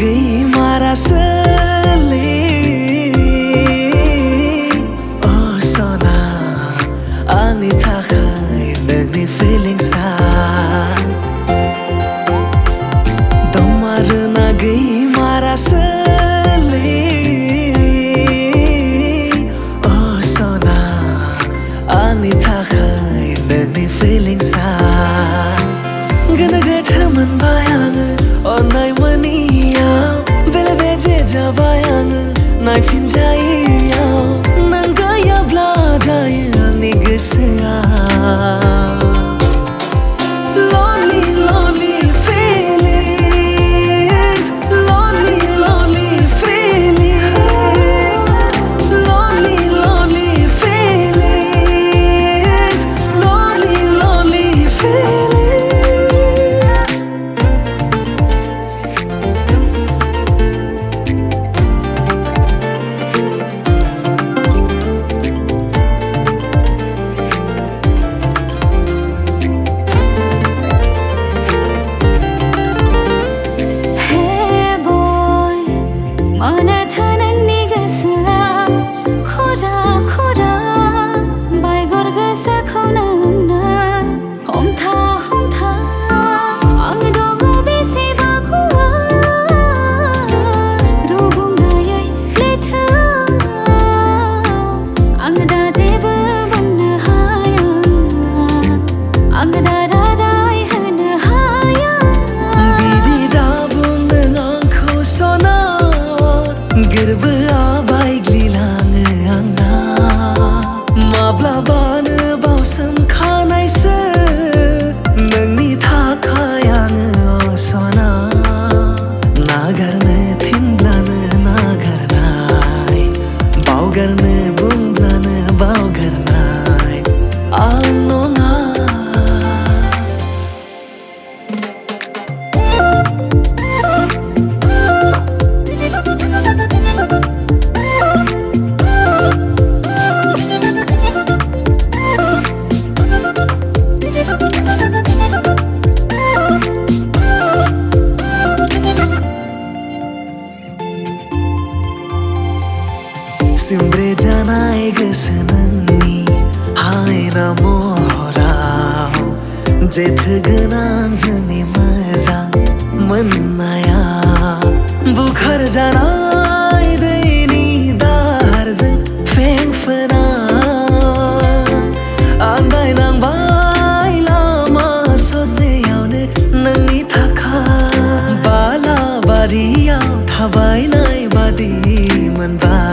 गई मारा सली ओ सना आंनि थाखाय नोंनि फिलिंसा दमारोना गई मारा सली ओ सना आंनि थाखाय नोंनि फिलिंसा गोनो गोथो मोनबाय आङो अननाय मोनियाव बेले बेजे जाबाय आङो नायफिनजायैयाव नों गैयाब्ला जायो आंनि गोसोआ Lonely, lonely feelings Lonely, lonely feelings Lonely, lonely feelings Lonely, lonely feelings गोरबोआ बायग्लिलाङो आंना माब्लाबानो बावसोमखानायसो नोंनि थाखाय आङो सना नागारनो थिनब्लानो नागारनाय बावगारनो बुंब्लानो बावगारनाय आं नङा सिमब्रे जानाय गोसो नोंनि हायना महराव जेथो गोनां जोंनि मोजां मोननाया बुखार जानाय दैनि दाहारजों फेंफोना आन्दायनांबाय लामा ससेयावनो नोंनि थाखाय बालाबारियाव थाबायनाय बादि मोनबाय